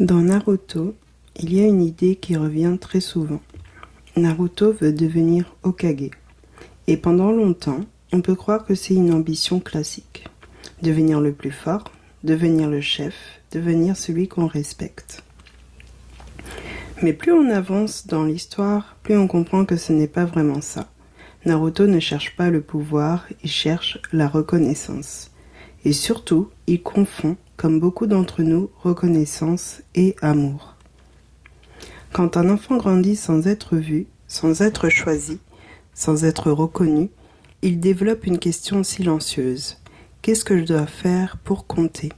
Dans Naruto, il y a une idée qui revient très souvent. Naruto veut devenir Hokage. Et pendant longtemps, on peut croire que c'est une ambition classique. Devenir le plus fort, devenir le chef, devenir celui qu'on respecte. Mais plus on avance dans l'histoire, plus on comprend que ce n'est pas vraiment ça. Naruto ne cherche pas le pouvoir, il cherche la reconnaissance. Et surtout, il confond, comme beaucoup d'entre nous, reconnaissance et amour. Quand un enfant grandit sans être vu, sans être choisi, sans être reconnu, il développe une question silencieuse. Qu'est-ce que je dois faire pour compter ?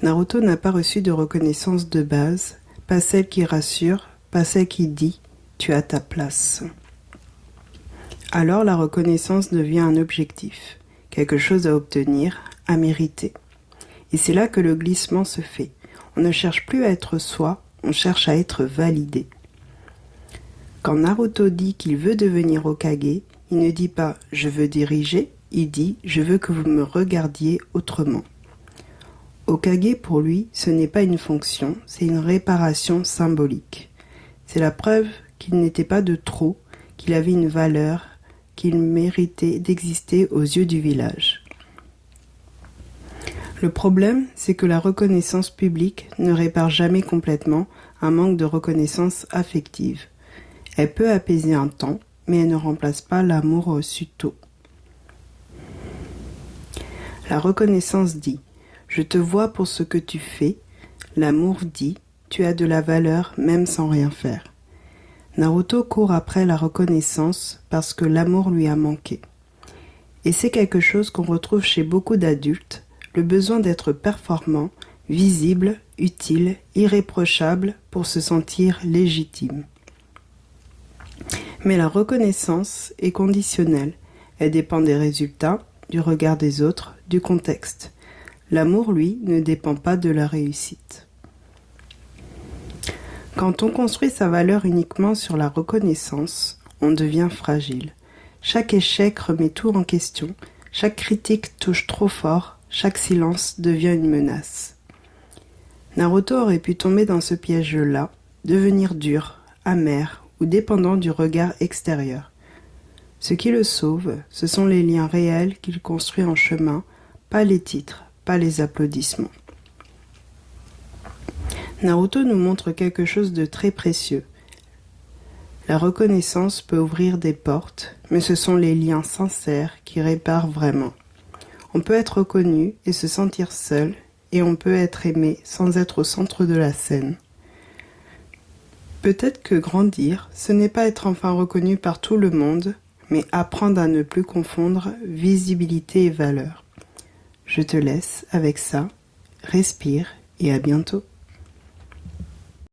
Naruto n'a pas reçu de reconnaissance de base, pas celle qui rassure, pas celle qui dit « tu as ta place ». Alors la reconnaissance devient un objectif, quelque chose à obtenir, à mériter. Et c'est là que le glissement se fait. On ne cherche plus à être soi, on cherche à être validé. Quand Naruto dit qu'il veut devenir Hokage, il ne dit pas « je veux diriger », il dit « je veux que vous me regardiez autrement ». Hokage pour lui, ce n'est pas une fonction, c'est une réparation symbolique. C'est la preuve qu'il n'était pas de trop, qu'il avait une valeur, qu'il méritait d'exister aux yeux du village. Le problème, c'est que la reconnaissance publique ne répare jamais complètement un manque de reconnaissance affective. Elle peut apaiser un temps, mais elle ne remplace pas l'amour reçu tôt. La reconnaissance dit « je te vois pour ce que tu fais ». L'amour dit « tu as de la valeur même sans rien faire ». Naruto court après la reconnaissance parce que l'amour lui a manqué. Et c'est quelque chose qu'on retrouve chez beaucoup d'adultes, le besoin d'être performant, visible, utile, irréprochable pour se sentir légitime. Mais la reconnaissance est conditionnelle, elle dépend des résultats, du regard des autres, du contexte. L'amour, lui, ne dépend pas de la réussite. Quand on construit sa valeur uniquement sur la reconnaissance, on devient fragile. Chaque échec remet tout en question, chaque critique touche trop fort, chaque silence devient une menace. Naruto aurait pu tomber dans ce piège-là, devenir dur, amer ou dépendant du regard extérieur. Ce qui le sauve, ce sont les liens réels qu'il construit en chemin, pas les titres, pas les applaudissements. Naruto nous montre quelque chose de très précieux. La reconnaissance peut ouvrir des portes, mais ce sont les liens sincères qui réparent vraiment. On peut être reconnu et se sentir seul, et on peut être aimé sans être au centre de la scène. Peut-être que grandir, ce n'est pas être enfin reconnu par tout le monde, mais apprendre à ne plus confondre visibilité et valeur. Je te laisse avec ça, respire et à bientôt.